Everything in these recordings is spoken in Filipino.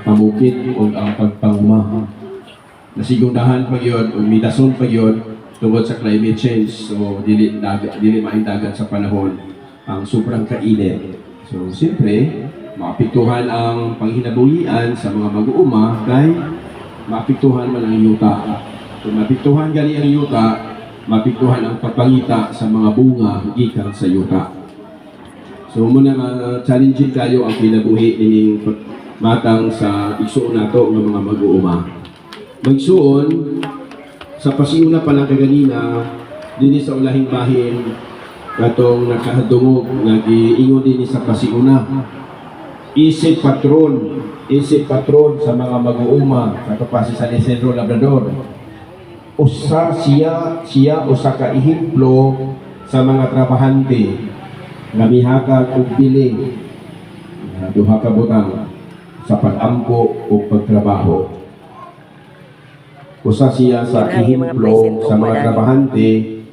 pamukit o ang pagpanguma. Nasigundahan pag yun, o midason pag yun, tungkol sa climate change. So, dili maindagan sa panahon ang sobrang kainit. So, siyempre, maapektuhan ang panghinabuhian sa mga mag-uuma kay maapektuhan man ang yuta. Kung maapektuhan gali ang yuta, maapektuhan ang pagpangita sa mga bunga gikan sa yuta. So, muna challenging kayo ang kinabuhi ining matang sa igsuon nato ng mga mag-uuma. Magsuon, sa pasiuna pa lang kaganina, din sa ulahing bahin, katong nakahadungog, nag-iingon din sa pasiuna. Isip patron sa mga mag-uuma, sa kapasi San Isidro Labrador. Siya usa ka ehemplo sa mga trabahante nga mihaka og bili duha ka butang sa pag-ampo o pagtrabaho. Usa siya sa ehemplo sa mga trabahante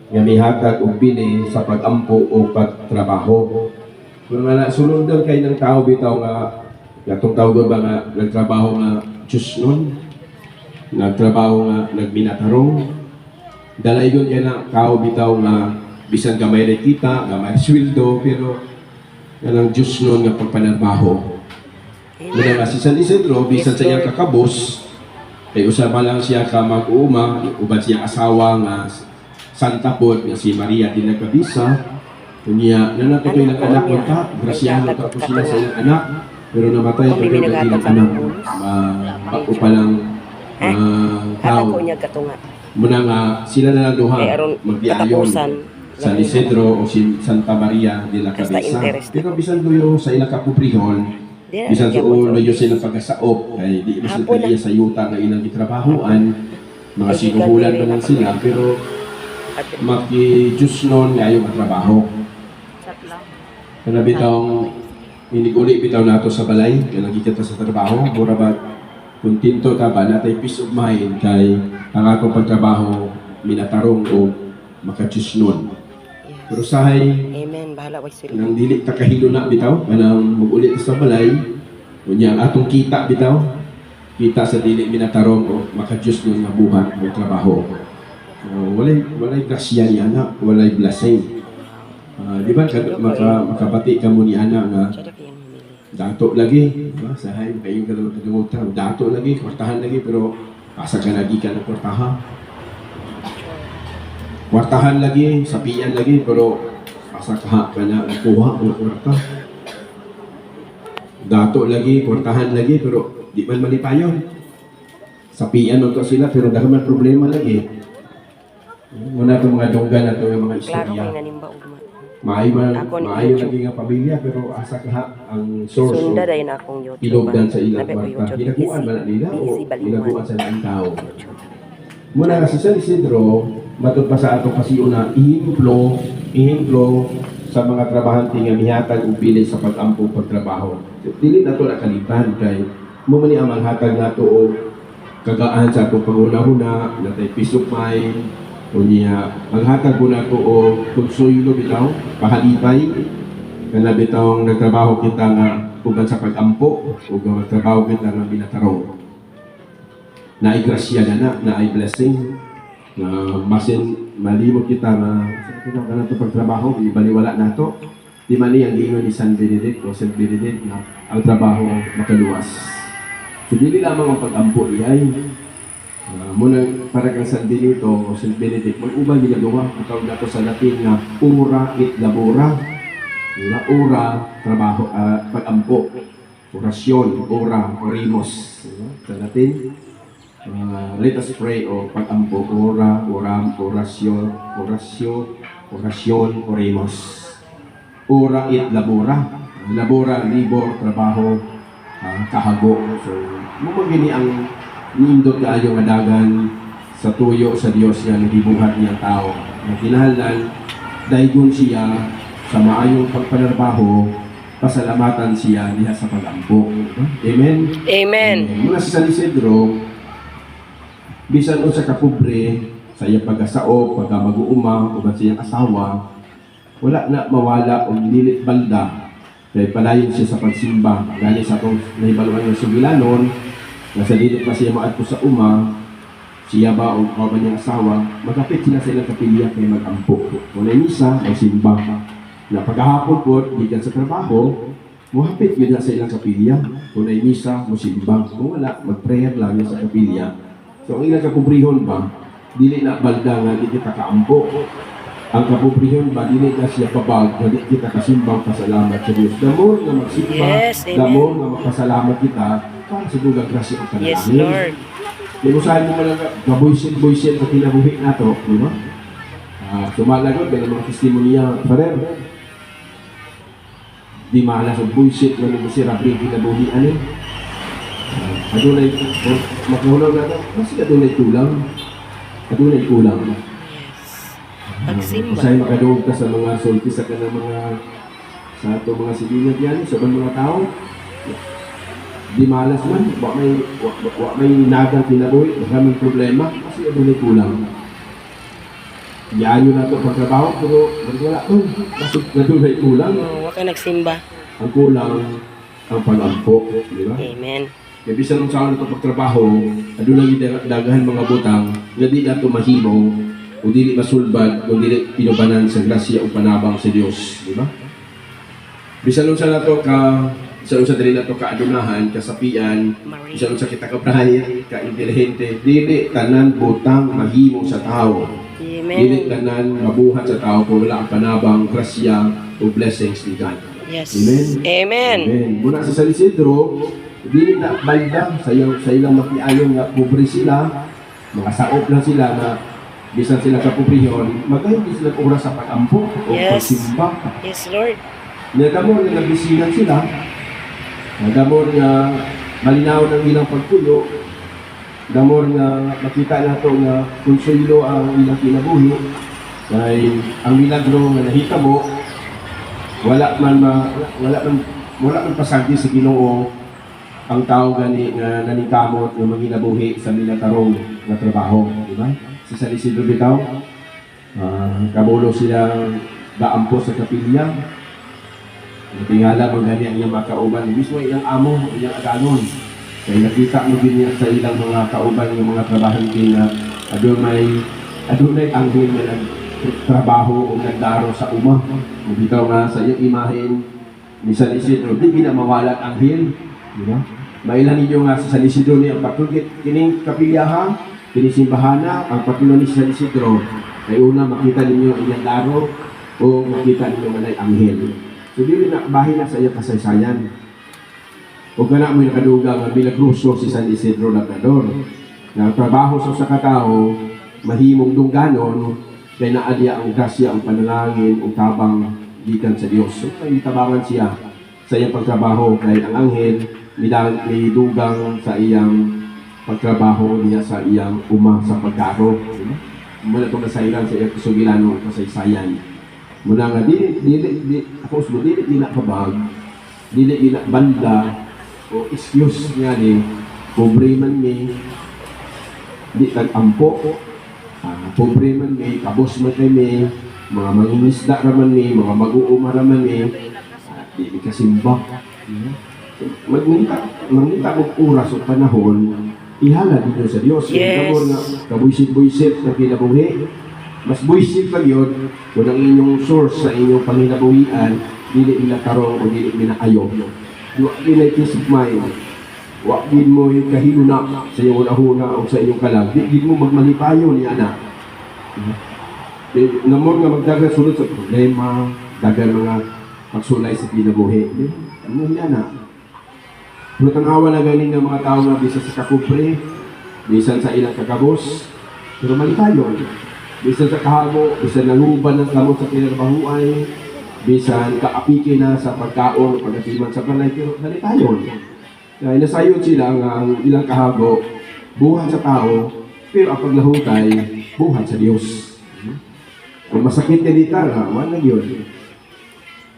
nga mihatag og bili sa pag-ampo o pagtrabaho. Kung sunod kay ng tao bitaw nga gatong tawag ba nga nagtrabaho nga chusnon, nagtrabaho nga nagminatarong, dalaygon kay na tao bitaw nga bisan gamay rin kita, gamay sweldo, pero ganang chusnon nga pagpanarbaho. Muna nga si San Isidro, bisan sa iyang kakabos, kay usaba lang siya ka mag-uuma, uban siyang asawa nga Santa Pod, nga si Maria de la Cabeza. Kunya, nanatay ko ilang anak mo ta, grasyano ka po sila sa ilang anak, pero namatay pa rin ang ilang anak. Bako pa lang tao. Muna nga, sila na lang duha, magbiayon, San Isidro o si Santa Maria de la Cabeza. Pero bisan doyo sa ilang kapuprihon, bisan sa ulo yun silang pagkasaop, kay di bisan kaya sa yuta nga ilang itrabahoan, mga sinuhulan pa lang sila, pero maki-Diyos nun nga yung trabaho. Kaya bitang miniguli bitaw nato sa balay, kaya lagi kita sa trabaho, mura ba kuntinto ta ba natay peace of mind kay ang akong pagtrabaho minatarong o maka-Diyos nun. Pero sahay, amen, bahala wag sila. nang dili ka kahilo na bitaw, kanang mag-ulit sa balay, kunya atong kita bitaw, kita sa dili minatarong o maka-Diyos nun nga buhat o trabaho. Walay grasya ni anak, walay blessing. Di ba makabati ka mo ni anak nga dato lagi, diba? Sahay kayo ka naman kalimutan, dato lagi, kwartahan lagi, pero asa ka lagi ka ng kwartahan. Kwartahan lagi, sapian lagi, pero asa ka na kuha ng kwarta. Dato lagi, kwartahan lagi, pero di man malipayon. Sapian ito sila, pero dahil may problema lagi. Muna itong mga donggan na ito yung mga istorya. Maayo lagi nga pamilya, pero asa ka ang source o ilogdan sa ilang kwarta. Hinaguan ba na nila o hinaguan sa ilang tao? Muna kasi San Isidro, matod pa sa atong pasiuna, ihemplo sa mga trabahante nga mihatag og pili sa pag-ampo pagtrabaho. Dili na ito nakalitan kay mumani ang maghatag na ito o kagaan sa atong panguna-huna, natay peace of mind, kunya maghatag ko na ito o konsuelo bitaw, pahalipay, kana bitaw nagtrabaho kita nga uban sa pag-ampo o nagtrabaho kita nga binatarong. Naay grasya na, naay blessing, na masin malimot kita na sa ito pagtrabaho, ibaliwala na ito. Di mani ang giingon ni San Benedict o San Benedict na ang trabaho makaluwas. So, dili lamang ang pag-ampo ihay. Muna para kang San Benito o San Benedict, mag-ubang ginagawa, matawag na ito sa Latin na ora et labora. Ora, trabaho, pag-ampo. Orasyon, ora, orimos. Sa Latin, let us pray o pag-ampo. Ora, oram, orasyon, orimos. Ora et labora. Labora, libor, trabaho, kahago. So, mumagini ang niindot kaayo nga dagan sa tuyo sa Dios nga nagibuhat niyang tao. Ang kinahanglan, daygon siya sa maayong pagpanarbaho, pasalamatan siya diha sa pag-ampo. Amen? Amen. Muna si San Isidro, bisan unsa ka pobre sa iyang pag-asao, pagka mag-uuma, o sa iyang asawa, wala na mawala o nilit balda Kaya palayon siya sa pagsimba. Galing sa akong nahibaluan ng sugilanon, nasa dito pa siya maadto sa uma, siya ba o ba niyang asawa, magkapit sila sa ilang kapilya kay mag-ampo. Kung na misa, ay simba. Na pagkahapon po, gikan sa trabaho, muhapit yun na sa ilang kapilya. Kung na misa, musimba. Kung wala, mag-prayer lang sa kapilya. So ang ilang kapubrihon ba, dili na balda nga di kita kaampo. Ang kapubrihon ba, dili na siya pabag, nga di kita kasimbang pasalamat sa Diyos. Damo nga magsimba, Yes, amen. damo nga magpasalamat kita, para sa dugang grasya ang panalangin. Yes, Lord. Limusahin mo lang, gaboysin na kinabuhi na to, di ba? Sumalagot, ganun mga testimonya, parer. Di malas ang bullshit na nung si Rabbi kinabuhi, ano? Adunay, makulang na ito, kasi adunay kulang. Adunay kulang. Pagsimba. Kasi makadugog ka sa mga sulti sa kanang mga sa ato mga sibilat yan, sa mga tao. Di malas man, wa may nagang kinabuhi, maraming problema, kasi adunay kulang. Yan yun na ito pagtrabaho, pero wala ito, kasi adunay kulang. Huwag ka nagsimba. Ang kulang, ang pag-ampo, di ba? Amen. Kaya bisan nung saan ito pagtrabaho, ado lang dagahan mga butang, nga di na ito mahimo, o dili masulbad, o dili pinubanan sa grasya o panabang sa Diyos, di ba? Bisan nung saan ito bisan nung sa dili na ito kaadunahan, kasapian, bisan nung sa kita kabrahay, ka-intelihente, dili tanan butang mahimo sa tao. Dili Amen. tanan mabuhat sa tao kung wala ang panabang, grasya, o blessings ni God. Yes. Amen. Amen. Amen. Muna sa San Isidro, dili na balda sa ilang makiayon nga pobre sila, mga saop lang sila na bisan sila kapobrehon, magayon din sila oras sa pag-ampo o Yes. pagsimba. Yes, Lord. Nagamor nga nabisinan sila, nagamor nga malinaw ng ilang pagtulo, nagamor nga makita nato nga konsuelo ang ilang kinabuhi, kay ang milagro nga nahitabo, wala man pasagdi sa Ginoo ang tao gani nga nanikamot nga maginabuhi sa minatarong nga trabaho, di ba? Si San Isidro bitaw, kabulo silang daampo sa kapilya. Tingala man gani ang iyang mga kauban, mismo iyang amo, iyang aganon. Kaya nakita mo din niya sa ilang mga kauban ng mga trabahante na adunay anghel nga nagtrabaho o nagdaro sa uma. Bitaw nga sa iyong imahen ni San Isidro, di ginamawalat anghel, di ba? Mailan ninyo nga sa San Isidro niya, patugit kining kapilyahan, kinisimbahan ang patuloy ni San Isidro, kay una makita ninyo iyang daro o makita ninyo manay anghel. So di na bahin na sa iyong kasaysayan. O kana mo nakaduga nga milagruso si San Isidro Labrador. Na trabaho sa katao, mahimong dungganon, kay naadya ang grasya, ang panalangin, ang tabang gikan sa Dios. So may tabangan siya sa iyang pagtrabaho, kay ang anghel may dugang sa iyang pagtrabaho niya sa iyang uma sa pagdaro. Muna itong nasairan sa iyang kasugilano, kasaysayan. Muna nga, dili na kabag, dili na banda, o excuse nga ni, pobre man ni, di tag-ampo, pobre man ni, kabos man ni, mga mangingisda raman ni, mga mag-uuma raman ni, di kasimba. Magmita mo oras o panahon, ihala dito sa Diyos. Yes. Kamor nga, kabuisit-buisit na kinabuhi. Mas buisit pa yun, kung ang inyong source sa inyong panginabuhian, dili ila tarong o dili minaayo. Huwag kinay peace of mind. Huwag din mo yung kahiluna sa iyong unahuna o sa iyong kalag. Di mo magmalipayo ni anak. Namor nga magdagan sunod sa problema, dagan mga pagsulay sa kinabuhi. Ano yan na? Pero tanawa na galing ng mga tao na bisan sa kakubre, bisan sa ilang kakabos, pero malipayo. Bisan sa kahabo, bisan nanguban ng kamot sa kinarbahuay, bisan kaapike na sa pagkaon, pagkasiman sa balay, pero malipayo. Kaya nasayon sila ang ilang kahabo, buhat sa tao, pero ang paglahutay, buhat sa Diyos. Kung masakit ka dito, wala yun.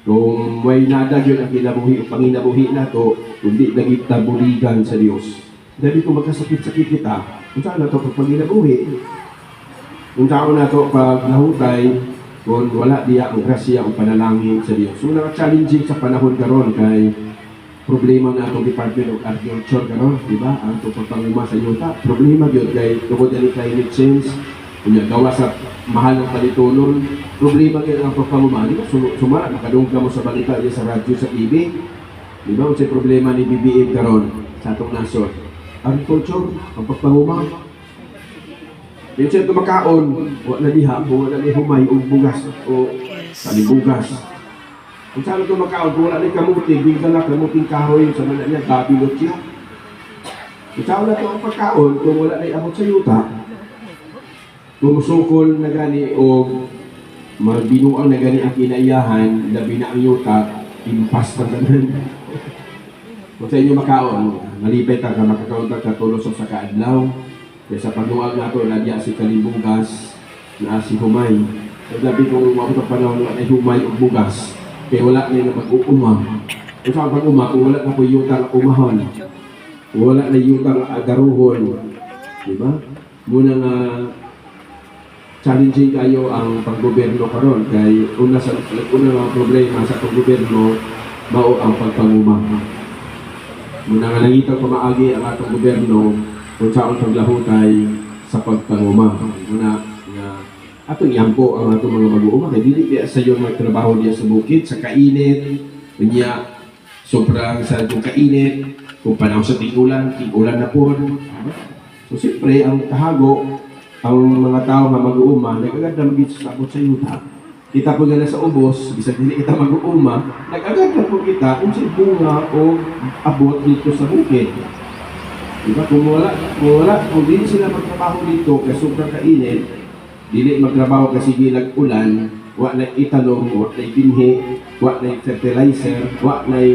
Kung may nadag yun ang kinabuhi o panginabuhi na to, kundi naging tabuligan sa Diyos. Dahil kung magkasakit-sakit kita, kung saan na ito pag panginabuhi, kung saan na ito pag nahutay, kung wala diya ang grasya o panalangin sa Dios. So challenging sa panahon karon kay problema na atong Department of Agriculture karon, di ba? Ang pagpanguma sa yuta, problema gyud kay tungod ani climate change, unya gawa sa mahal ng palitunon, problema gyud ang pagpanguma. Di ba? Sumara nakadungga mo sa balita diya sa radyo sa TV. Di ba? Unsay problema ni BBM karon sa atong nasod? Agriculture, ang pagpanguma. Yung siya tumakaon, wala diha, wala ni humay o bugas o talibugas. Kung saan ito makaon, kung wala na kamuti, bigla na kamuting kahoy sa mga niya, babilot siya. Kung saan na ito ang pagkaon, kung wala na abot sa yuta, kung musukol na gani o magbinuang na gani ang kinaiyahan, labi na ang yuta, impas na ganun. Kung sa inyo makaon, malipit ka makakaon ka katulos sa kaadlaw. Kaya sa pagluwag na ito, nagya si kalibugas na si humay. Kaya labi kung umabot ang panahon na humay o bugas, kaya wala na mag-uumam. Kung saan pag-umam, kung wala na po yutang umahon, kung wala na yutang agaruhon, diba? Muna nga challenging kayo ang paggoberno karon kay una nga problema sa paggoberno mao ang pagpanguma. Muna nga nangita pamaagi ang atong goberno kung saan paglahutay sa pagpanguma. Muna nga atong yampo ang atong mga mag-uuma kay dili diya sa yung magtrabaho diya sa bukid sa kainit unya sobrang sa itong kainit kung panahon sa tigulan na po. So siyempre ang tahago ang mga tao nga mag-uuma nag-agad na magiging sa abot sa yuta. Kita po gana sa ubos bisag dili kita mag-uuma nag-agad na po kita unsay bunga o abot dito sa bukid. Diba? Kung dili sila magtrabaho dito kasi sobrang kainit, dili magtrabaho kasi gilag ulan, wa na italong, wa na binhi, wa na fertilizer, wa na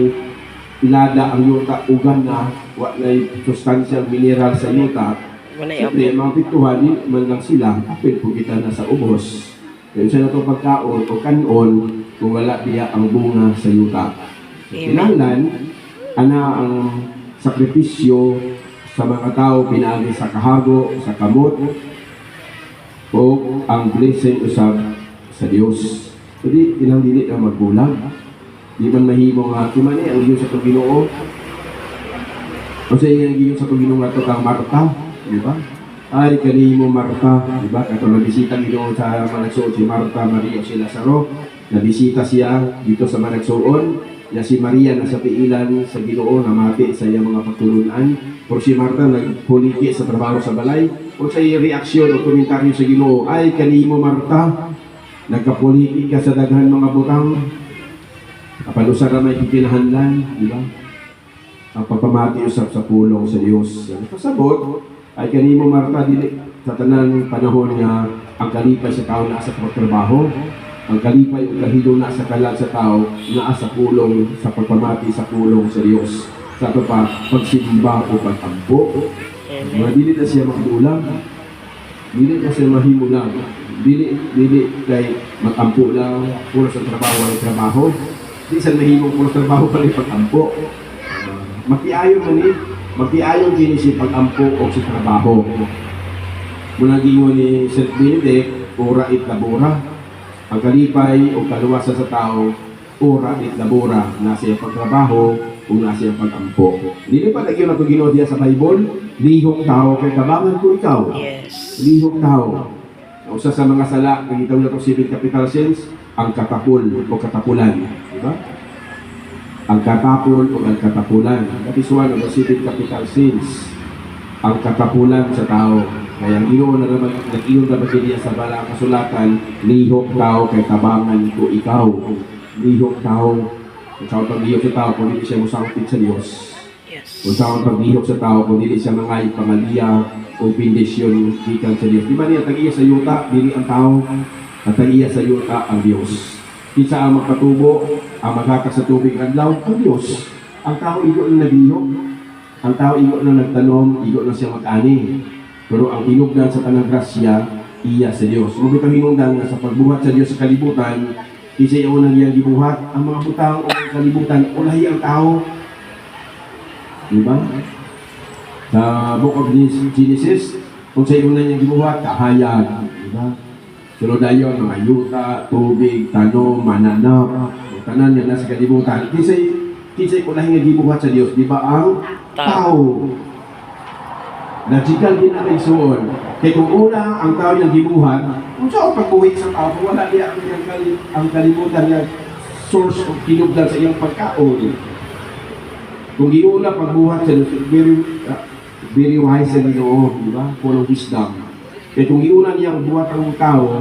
ilada ang yuta ugan na, wa na sustansya mineral sa yuta. Siyempre, mga pituhan, man lang sila, apil po kita na sa ubos. Kaya siya na itong pagkaon o kanon kung wala diya ang bunga sa yuta. Kinahanglan, ana ang sakripisyo sa mga tao pinaagi sa kahago, sa kamot, o ang blessing usab sa Dios. Jadi ilang dili na magkulang. Di man mahimo nga man ang Dios sa Ginoo. O sa iyang Dios sa Ginoo nga kang Marta, di ba? Ay kanimo Marta, di ba? Kato nabisita Ginoo sa managsuon si Marta, Maria si Lazaro. Nabisita siya dito sa managsuon. Ya si Maria nasa piilan sa Ginoo namati sa iyang mga pagtulunan. Pero si Marta nagpuliki sa trabaho sa balay. O sa iyang reaksyon o komentaryo sa Ginoo, ay kanimo Marta, nagkapuliki ka sa daghan mga butang. Kapalusa na may pipinahanlan, di ba? Ang pagpamati usap sa pulong sa Diyos. Pasabot, ay kanimo Marta, dili sa tanang panahon nga ang kalipay sa tao na sa pagtrabaho. Ang kalipay o kahilo na sa kalag sa tao na sa pulong, sa pagpamati sa pulong sa Diyos. Sa ito pa, pagsimba o pagtampo. Mga dili na siya makulang. Dili na siya mahimulang. Dili kay matampo lang, puro sa trabaho ang trabaho. Di sa mahimong puro sa trabaho pa rin pagtampo. Makiayon man eh. Makiayon din siya pag-ampo o sa trabaho. Muna gingon ni St. Benedict, ora it labora. Ang kalipay o kaluwasa sa tao, ora it labora, nasa iyang pagtrabaho o nasa iyang pag-ampo. Hindi pa nagyon na ito ginoo diya sa Bible, lihong tao kay tabangan ko ikaw. Yes. Lihong tao. Usa sa mga sala, nagitaw na ito 7 capital sins, ang katapul o katapulan. Diba? Ang katapul o ang katapulan. That is one of the 7 capital sins. Ang katapulan sa tao. Kaya ang ginoo na naman, nag-iyon na niya sa balang kasulatan, lihok tao kay tabangan ko ikaw. Lihok tao. Kung saan pag-lihok sa tao, kung hindi siya musangkit sa Diyos. Yes. Kung saan pag-lihok sa tao, kung hindi siya mangay pangaliya o bendisyon ikan sa Diyos. Di ba niya, tag-iya sa yuta, dili ang tao, at tag-iya sa yuta ang Diyos. Kinsa ang magpatubo, ang maghatak sa tubig adlaw, ang Diyos. Ang tao, igo na naglihok. Ang tao, igo na nagtanom, igo na siya mag-ani. Pero ang hinugdan sa tanang grasya, iya sa Diyos. Ngunit ang hinugdan na sa pagbuhat sa Diyos sa kalibutan, isa yung unang iyang gibuhat, ang mga butang o kalibutan, ulahi ang tao. Diba? Sa Book of Genesis, kung sa unang iyang gibuhat, kahayag. Diba? Sunod na yun, mga yuta, tubig, tanom, mananap, tanan yan nasa kalibutan. Kisay ko lang nga gibuhat sa Dios, di ba ang tao? Logical din na igsoon. Kaya kung una ang tao yung gibuhat, kung saan pagbuhi sa tao, kung wala niya ang kalibutan niya source of kinugdan sa iyang pagkaon. Kung giuna pagbuhat sa Diyos, very wise sa Ginoo, di ba? Full of wisdom. Kaya kung giuna niya ang buhat ang tao,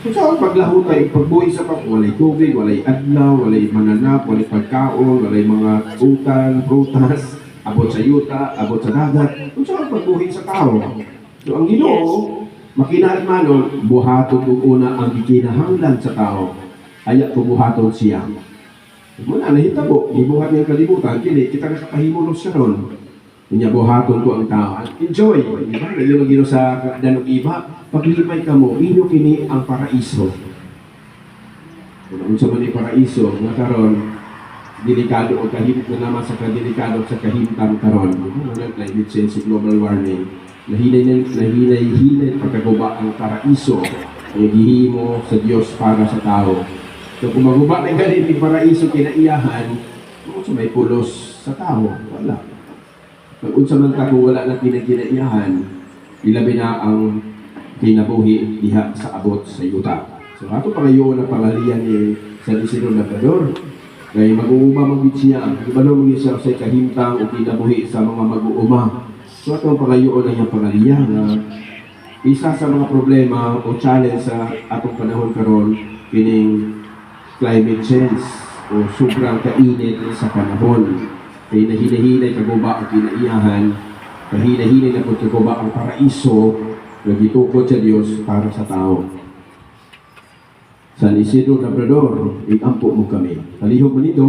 kung saan paglahot ay pagbuhi sa pag, walay tubig, walay adlaw, walay mananap, walay pagkaon, walay mga utan, prutas, abot sa yuta, abot sa dagat, kung saan pagbuhi sa tao. So ang Ginoo, makinahanglan buhaton kung una ang gikinahanglan sa tao. Aya't buhaton siya. Muna nahitabo, ibuhat niya ang kalibutan, kini kita nakapahimulos siya ron. Kanya buhaton ko ang tao. Enjoy, di ba? Ngayon ang Ginoo sa danog iba, paglipay ka mo, inyo kini ang paraiso. Kung sa man paraiso, nga karon delikado o kahimot na naman sa kadelikado sa kahimtam karon. Mga climate change, global warming. Nahinay pagkaguba ang paraiso ang gihimo sa Dios para sa tao. So kung maguba na ganit yung paraiso kinaiyahan, kung sa may pulos sa tao, wala. Pag unsa man ka kung wala na kinaiyahan, ilabi na ang kinabuhi diha sa abot sa yuta. So ato pangayon ang pangalian ni San Isidro Labrador. Kaya mag-uuma mag-bit siya. Iba naman siya sa kahimtang o kinabuhi sa mga mag-uuma. So atong pangayoon na niyang pangaliya na isa sa mga problema o challenge sa atong panahon karon kining climate change o sobrang kainit sa panahon. Kaya nahinay-hinay kaguba ang kinaiyahan, kahinay-hinay na po kaguba ang paraiso na gitukod sa Diyos para sa tao. San Isidro Labrador, ikampo mo kami. Kalihog mo nito,